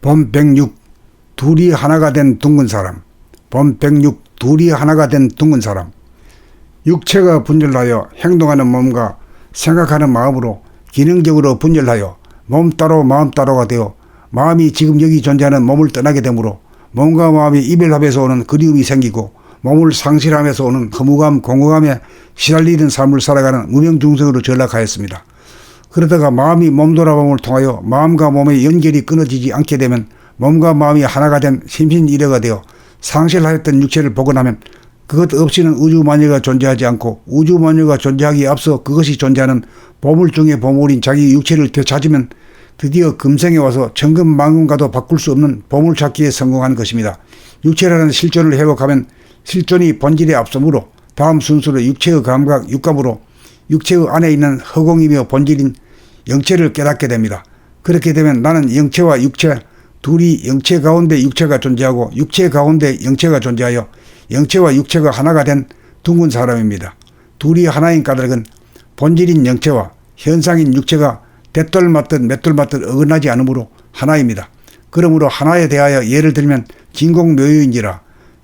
봄 106 둘이 하나가 된 둥근 사람. 봄 106 둘이 하나가 된 둥근 사람. 육체가 분열하여 행동하는 몸과 생각하는 마음으로 기능적으로 분열하여 몸 따로 마음 따로가 되어 마음이 지금 여기 존재하는 몸을 떠나게 되므로 몸과 마음이 이별하면서 오는 그리움이 생기고 몸을 상실하면서 오는 허무감 공허감에 시달리는 삶을 살아가는 무명중생으로 전락하였습니다. 그러다가 마음이 몸 돌아봄을 통하여 마음과 몸의 연결이 끊어지지 않게 되면 몸과 마음이 하나가 된 심신일해가 되어 상실하였던 육체를 복원하면 그것 없이는 우주만유가 존재하지 않고 우주만유가 존재하기에 앞서 그것이 존재하는 보물 중의 보물인 자기 육체를 되찾으면 드디어 금생에 와서 천금만금과도 바꿀 수 없는 보물찾기에 성공한 것입니다. 육체라는 실존을 회복하면 실존이 본질에 앞서므로 다음 순서로 육체의 감각 육감으로 육체의 안에 있는 허공이며 본질인 영체를 깨닫게 됩니다. 그렇게 되면 나는 영체와 육체 둘이 영체 가운데 육체가 존재하고 육체 가운데 영체가 존재하여 영체와 육체가 하나가 된 둥근 사람입니다. 둘이 하나인 까닭은 본질인 영체와 현상인 육체가 대돌 맞듯 맷돌 맞듯 어긋나지 않으므로 하나입니다. 그러므로 하나에 대하여 예를 들면 진공묘유인지라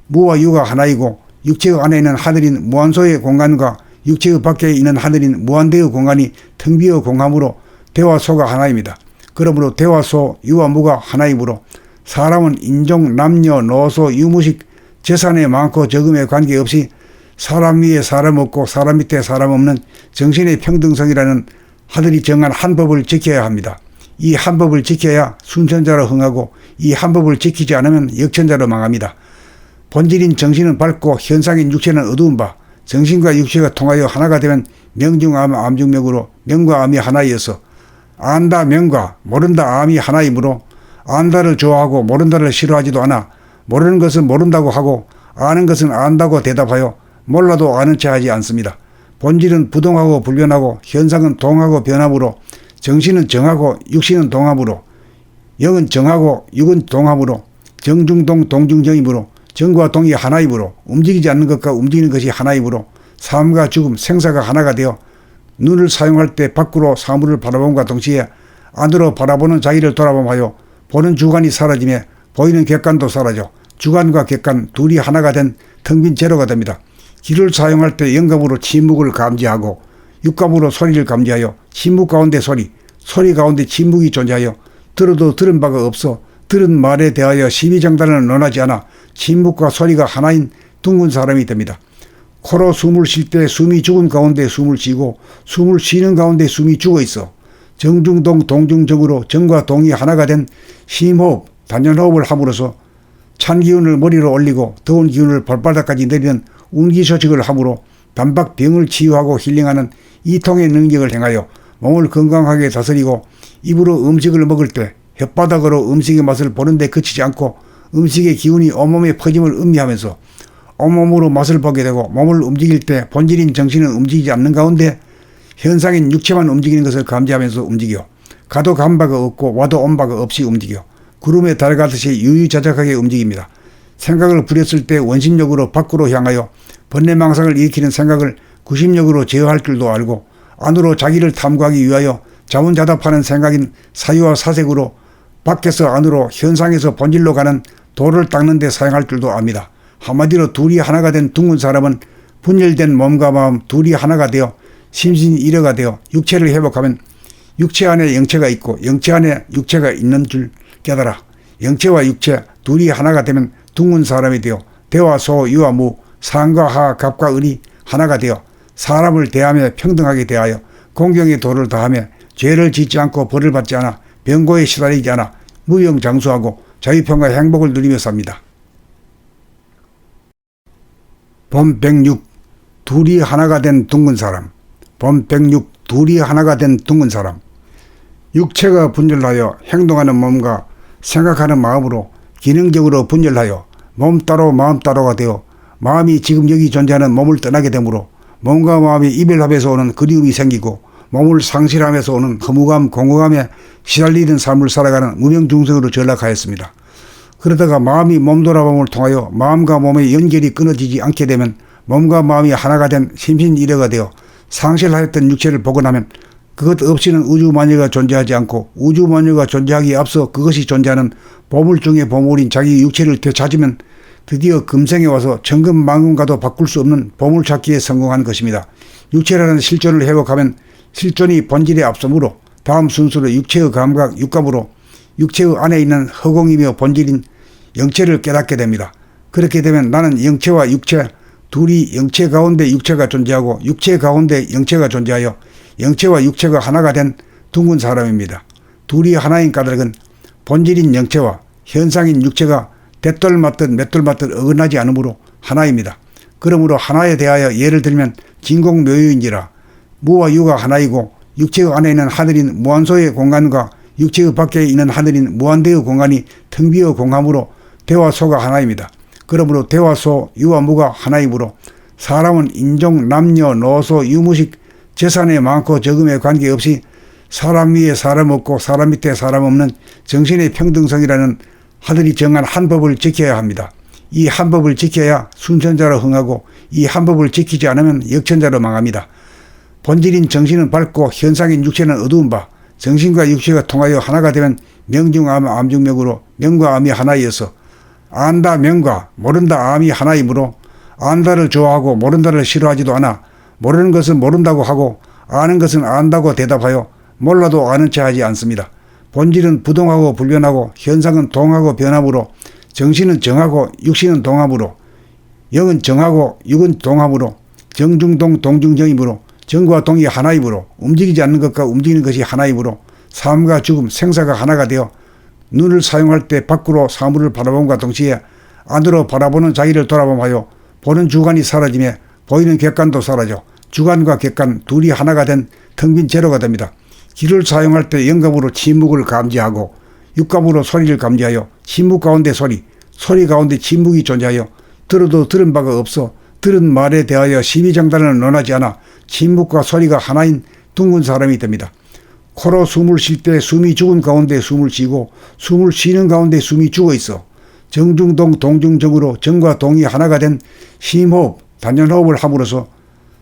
무와 유가 하나이고 육체의 안에 있는 하늘인 무한소의 공간과 육체의 밖에 있는 하늘인 무한대의 공간이 텅 비어 공함으로 대와 소가 하나입니다. 그러므로 대와 소, 유와 무가 하나이므로 사람은 인종, 남녀, 노소, 유무식, 재산에 많고 적음에 관계없이 사람 위에 사람 없고 사람 밑에 사람 없는 정신의 평등성이라는 하늘이 정한 한 법을 지켜야 합니다. 이 한 법을 지켜야 순천자로 흥하고 이 한 법을 지키지 않으면 역천자로 망합니다. 본질인 정신은 밝고 현상인 육체는 어두운 바 정신과 육체가 통하여 하나가 되면 명중암 암중명으로 명과 암이 하나이어서 안다 명과 모른다 암이 하나이므로 안다를 좋아하고 모른다를 싫어하지도 않아 모르는 것은 모른다고 하고 아는 것은 안다고 대답하여 몰라도 아는 체 하지 않습니다. 본질은 부동하고 불변하고 현상은 동하고 변함으로 정신은 정하고 육신은 동함으로 영은 정하고 육은 동함으로 정중동 동중정이므로 정과 동이 하나이므로 움직이지 않는 것과 움직이는 것이 하나이므로 삶과 죽음 생사가 하나가 되어 눈을 사용할 때 밖으로 사물을 바라봄과 동시에 안으로 바라보는 자기를 돌아봄하여 보는 주관이 사라지며 보이는 객관도 사라져 주관과 객관 둘이 하나가 된 텅 빈 제로가 됩니다. 귀를 사용할 때 영감으로 침묵을 감지하고 육감으로 소리를 감지하여 침묵 가운데 소리, 소리 가운데 침묵이 존재하여 들어도 들은 바가 없어 들은 말에 대하여 시비장단을 논하지 않아 침묵과 소리가 하나인 둥근 사람이 됩니다. 코로 숨을 쉴 때 숨이 죽은 가운데 숨을 쉬고 숨을 쉬는 가운데 숨이 죽어 있어 정중동 동중정으로 정과 동이 하나가 된 심호흡, 단연호흡을 함으로써 찬 기운을 머리로 올리고 더운 기운을 발바닥까지 내리는 운기소식을 함으로 단박 병을 치유하고 힐링하는 이통의 능력을 행하여 몸을 건강하게 다스리고 입으로 음식을 먹을 때 혓바닥으로 음식의 맛을 보는데 그치지 않고 음식의 기운이 온몸에 퍼짐을 음미하면서 온몸으로 맛을 보게 되고 몸을 움직일 때 본질인 정신은 움직이지 않는 가운데 현상인 육체만 움직이는 것을 감지하면서 움직여 가도 간 바가 없고 와도 온 바가 없이 움직여 구름에 달가듯이 유유자적하게 움직입니다. 생각을 부렸을 때 원심력으로 밖으로 향하여 번뇌망상을 일으키는 생각을 구심력으로 제어할 줄도 알고 안으로 자기를 탐구하기 위하여 자문자답하는 생각인 사유와 사색으로 밖에서 안으로 현상에서 본질로 가는 도를 닦는 데 사용할 줄도 압니다. 한마디로 둘이 하나가 된 둥근 사람은 분열된 몸과 마음 둘이 하나가 되어 심신일해가 되어 육체를 회복하면 육체 안에 영체가 있고 영체 안에 육체가 있는 줄 깨달아 영체와 육체 둘이 하나가 되면 둥근 사람이 되어 대와 소 유와 무 상과 하 갑과 을이 하나가 되어 사람을 대하며 평등하게 대하여 공경의 도를 다하며 죄를 짓지 않고 벌을 받지 않아 병고에 시달리지 않아 무병장수하고 자유평화 행복을 누리며 삽니다. 봄 106 둘이 하나가 된 둥근 사람. 봄 106 둘이 하나가 된 둥근 사람. 육체가 분열하여 행동하는 몸과 생각하는 마음으로 기능적으로 분열하여 몸 따로 마음 따로가 되어 마음이 지금 여기 존재하는 몸을 떠나게 되므로 몸과 마음이 이별하면서 오는 그리움이 생기고 몸을 상실하면서 오는 허무감 공허감에 시달리는 삶을 살아가는 무명중생으로 전락하였습니다. 그러다가 마음이 몸 돌아봄을 통하여 마음과 몸의 연결이 끊어지지 않게 되면 몸과 마음이 하나가 된 심신일해가 되어 상실하였던 육체를 복원하면 그것 없이는 우주만유가 존재하지 않고 우주만유가 존재하기에 앞서 그것이 존재하는 보물 중의 보물인 자기 육체를 되찾으면 드디어 금생에 와서 천금만금과도 바꿀 수 없는 보물찾기에 성공한 것입니다. 육체라는 실존을 회복하면 실존이 본질에 앞서므로 다음 순서로 육체의 감각, 육감으로 육체의 안에 있는 허공이며 본질인 영체를 깨닫게 됩니다. 그렇게 되면 나는 영체와 육체, 둘이 영체 가운데 육체가 존재하고 육체 가운데 영체가 존재하여 영체와 육체가 하나가 된 둥근 사람입니다. 둘이 하나인 까닭은 본질인 영체와 현상인 육체가 대돌 맞듯 맷돌 맞듯 어긋나지 않으므로 하나입니다. 그러므로 하나에 대하여 예를 들면 진공묘유인지라 무와 유가 하나이고 육체의 안에 있는 하늘인 무한소의 공간과 육체의 밖에 있는 하늘인 무한대의 공간이 텅 비어 공함으로 대와 소가 하나입니다. 그러므로 대와 소, 유와 무가 하나이므로 사람은 인종, 남녀, 노소, 유무식, 재산에 많고 적음에 관계없이 사람 위에 사람 없고 사람 밑에 사람 없는 정신의 평등성이라는 하늘이 정한 한 법을 지켜야 합니다. 이 한 법을 지켜야 순천자로 흥하고 이 한 법을 지키지 않으면 역천자로 망합니다. 본질인 정신은 밝고 현상인 육체는 어두운 바 정신과 육체가 통하여 하나가 되면 명중암 암중명으로 명과 암이 하나이어서 안다 명과 모른다 암이 하나이므로 안다를 좋아하고 모른다를 싫어하지도 않아 모르는 것은 모른다고 하고 아는 것은 안다고 대답하여 몰라도 아는 체 하지 않습니다. 본질은 부동하고 불변하고 현상은 동하고 변함으로 정신은 정하고 육신은 동함으로 영은 정하고 육은 동함으로 정중동 동중정이므로 정과 동이 하나이므로 움직이지 않는 것과 움직이는 것이 하나이므로 삶과 죽음 생사가 하나가 되어 눈을 사용할 때 밖으로 사물을 바라봄과 동시에 안으로 바라보는 자기를 돌아봄하여 보는 주관이 사라지며 보이는 객관도 사라져 주관과 객관 둘이 하나가 된 텅 빈 제로가 됩니다. 귀를 사용할 때 영감으로 침묵을 감지하고 육감으로 소리를 감지하여 침묵 가운데 소리, 소리 가운데 침묵이 존재하여 들어도 들은 바가 없어 들은 말에 대하여 시비장단을 논하지 않아 침묵과 소리가 하나인 둥근 사람이 됩니다. 코로 숨을 쉴 때 숨이 죽은 가운데 숨을 쉬고 숨을 쉬는 가운데 숨이 죽어 있어 정중동 동중정으로 정과 동이 하나가 된 심호흡, 단연호흡을 함으로써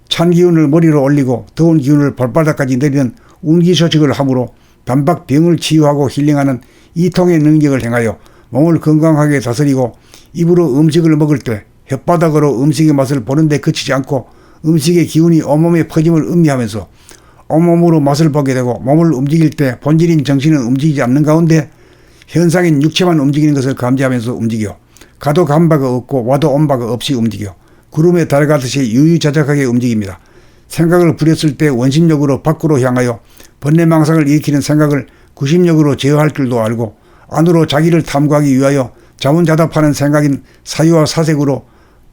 찬 기운을 머리로 올리고 더운 기운을 발바닥까지 내리는 운기소식을 함으로 단박 병을 치유하고 힐링하는 이통의 능력을 행하여 몸을 건강하게 다스리고 입으로 음식을 먹을 때 혓바닥으로 음식의 맛을 보는데 그치지 않고 음식의 기운이 온몸에 퍼짐을 음미하면서 온몸으로 맛을 보게 되고 몸을 움직일 때 본질인 정신은 움직이지 않는 가운데 현상인 육체만 움직이는 것을 감지하면서 움직여 가도 간 바가 없고 와도 온 바가 없이 움직여 구름에 달가듯이 유유자적하게 움직입니다. 생각을 부렸을 때 원심력으로 밖으로 향하여 번뇌망상을 일으키는 생각을 구심력으로 제어할 줄도 알고 안으로 자기를 탐구하기 위하여 자문자답하는 생각인 사유와 사색으로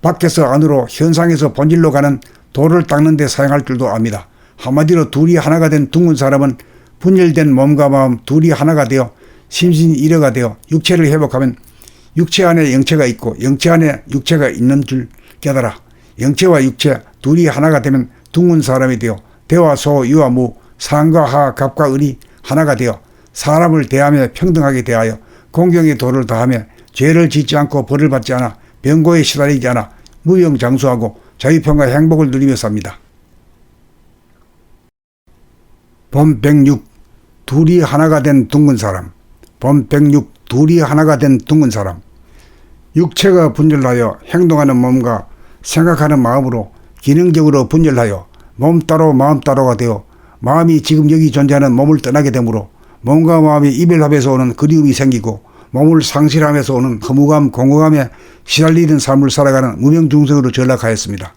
밖에서 안으로 현상에서 본질로 가는 도를 닦는 데 사용할 줄도 압니다. 한마디로 둘이 하나가 된 둥근 사람은 분열된 몸과 마음 둘이 하나가 되어 심신일여가 되어 육체를 회복하면 육체 안에 영체가 있고 영체 안에 육체가 있는 줄 깨달아 영체와 육체 둘이 하나가 되면 둥근 사람이 되어 대와 소, 유와 무, 상과 하, 갑과 을이 하나가 되어 사람을 대하며 평등하게 대하여 공경의 도를 다하며 죄를 짓지 않고 벌을 받지 않아 병고에 시달리지 않아 무병장수하고 자유평과 행복을 누리며 삽니다. 본 106 둘이 하나가 된 둥근 사람. 본 106 둘이 하나가 된 둥근 사람. 육체가 분열하여 행동하는 몸과 생각하는 마음으로 기능적으로 분열하여 몸 따로 마음 따로가 되어 마음이 지금 여기 존재하는 몸을 떠나게 되므로 몸과 마음이 이별합에서 오는 그리움이 생기고 몸을 상실함에서 오는 허무감, 공허감에 시달리는 삶을 살아가는 무명중생으로 전락하였습니다.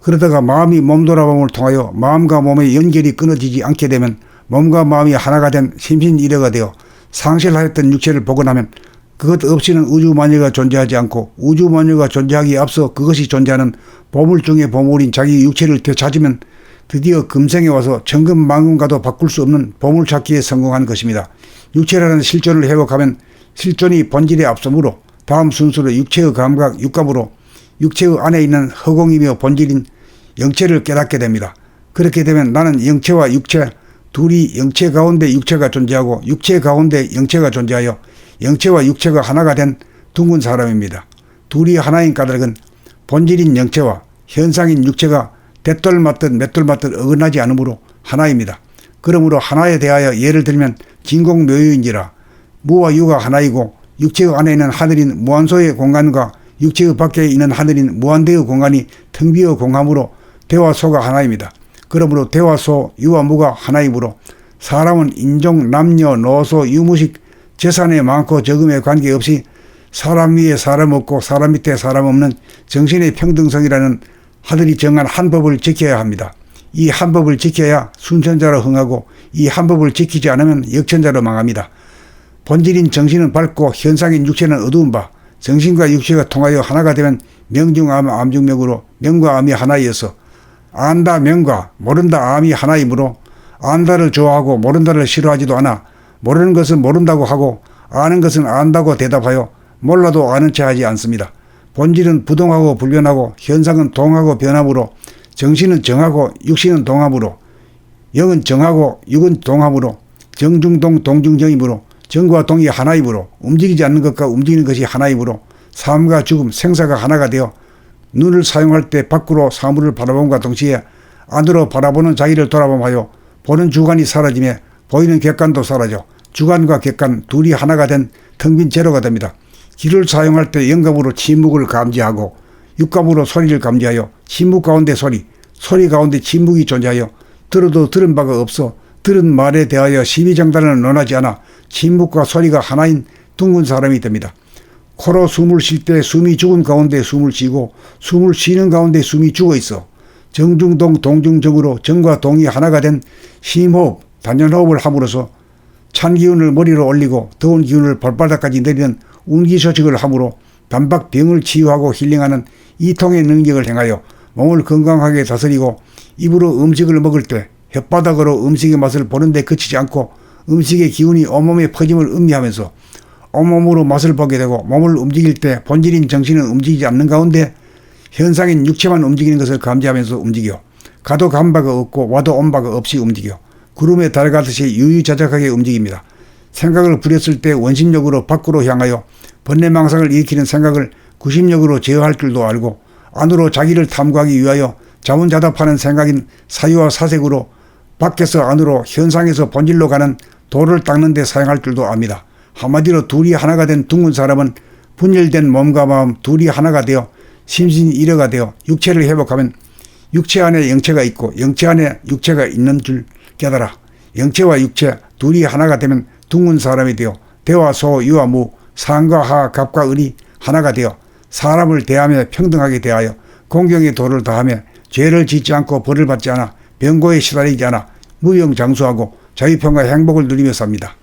그러다가 마음이 몸돌아봄을 통하여 마음과 몸의 연결이 끊어지지 않게 되면 몸과 마음이 하나가 된 심신일여가 되어 상실하였던 육체를 복원하면 그것 없이는 우주만유가 존재하지 않고 우주만유가 존재하기에 앞서 그것이 존재하는 보물 중의 보물인 자기 육체를 되찾으면 드디어 금생에 와서 천금만금과도 바꿀 수 없는 보물찾기에 성공한 것입니다. 육체라는 실존을 회복하면 실존이 본질에 앞서므로 다음 순서로 육체의 감각, 육감으로 육체의 안에 있는 허공이며 본질인 영체를 깨닫게 됩니다. 그렇게 되면 나는 영체와 육체, 둘이 영체 가운데 육체가 존재하고 육체 가운데 영체가 존재하여 영체와 육체가 하나가 된 둥근 사람입니다. 둘이 하나인 까닭은 본질인 영체와 현상인 육체가 대돌 맞듯 맷돌 맞듯 어긋나지 않으므로 하나입니다. 그러므로 하나에 대하여 예를 들면 진공묘유인지라. 무와 유가 하나이고 육체의 안에 있는 하늘인 무한소의 공간과 육체의 밖에 있는 하늘인 무한대의 공간이 텅 비어 공함으로 대와 소가 하나입니다. 그러므로 대와 소, 유와 무가 하나이므로 사람은 인종, 남녀, 노소, 유무식, 재산의 많고 적음에 관계없이 사람 위에 사람 없고 사람 밑에 사람 없는 정신의 평등성이라는 하늘이 정한 한 법을 지켜야 합니다. 이 한 법을 지켜야 순천자로 흥하고 이 한 법을 지키지 않으면 역천자로 망합니다. 본질인 정신은 밝고 현상인 육체는 어두운 바, 정신과 육체가 통하여 하나가 되면 명중암, 암중명으로 명과 암이 하나이어서 안다 명과 모른다 암이 하나이므로 안다를 좋아하고 모른다를 싫어하지도 않아 모르는 것은 모른다고 하고 아는 것은 안다고 대답하여 몰라도 아는 체 하지 않습니다. 본질은 부동하고 불변하고 현상은 동하고 변함으로 정신은 정하고 육신은 동함으로 영은 정하고 육은 동함으로 정중동 동중정이므로 정과 동이 하나이므로 움직이지 않는 것과 움직이는 것이 하나이므로 삶과 죽음, 생사가 하나가 되어 눈을 사용할 때 밖으로 사물을 바라봄과 동시에 안으로 바라보는 자기를 돌아봄하여 보는 주관이 사라지며 보이는 객관도 사라져 주관과 객관 둘이 하나가 된 텅 빈 제로가 됩니다. 귀를 사용할 때 영감으로 침묵을 감지하고 육감으로 소리를 감지하여 침묵 가운데 소리, 소리 가운데 침묵이 존재하여 들어도 들은 바가 없어 들은 말에 대하여 시비장단을 논하지 않아 침묵과 소리가 하나인 둥근 사람이 됩니다. 코로 숨을 쉴 때 숨이 죽은 가운데 숨을 쉬고 숨을 쉬는 가운데 숨이 죽어 있어 정중동 동중정으로 정과 동이 하나가 된 심호흡, 단연호흡을 함으로써 찬 기운을 머리로 올리고 더운 기운을 발바닥까지 내리는 운기소식을 함으로 단박 병을 치유하고 힐링하는 이통의 능력을 행하여 몸을 건강하게 다스리고 입으로 음식을 먹을 때 혓바닥으로 음식의 맛을 보는데 그치지 않고 음식의 기운이 온몸에 퍼짐을 음미하면서 온몸으로 맛을 보게 되고 몸을 움직일 때 본질인 정신은 움직이지 않는 가운데 현상인 육체만 움직이는 것을 감지하면서 움직여 가도 간 바가 없고 와도 온 바가 없이 움직여 구름에 달가듯이 유유자적하게 움직입니다. 생각을 부렸을 때 원심력으로 밖으로 향하여 번뇌망상을 일으키는 생각을 구심력으로 제어할 줄도 알고 안으로 자기를 탐구하기 위하여 자문자답하는 생각인 사유와 사색으로 밖에서 안으로 현상에서 본질로 가는 도를 닦는 데 사용할 줄도 압니다. 한마디로 둘이 하나가 된 둥근 사람은 분열된 몸과 마음 둘이 하나가 되어 심신일여가 되어 육체를 회복하면 육체 안에 영체가 있고 영체 안에 육체가 있는 줄 깨달아 영체와 육체 둘이 하나가 되면 둥근 사람이 되어 대와 소, 유와 무, 상과 하, 갑과 을이 하나가 되어 사람을 대하며 평등하게 대하여 공경의 도를 다하며 죄를 짓지 않고 벌을 받지 않아 병고에 시달리지 않아 무병장수하고 자유평화 행복을 누리며 삽니다.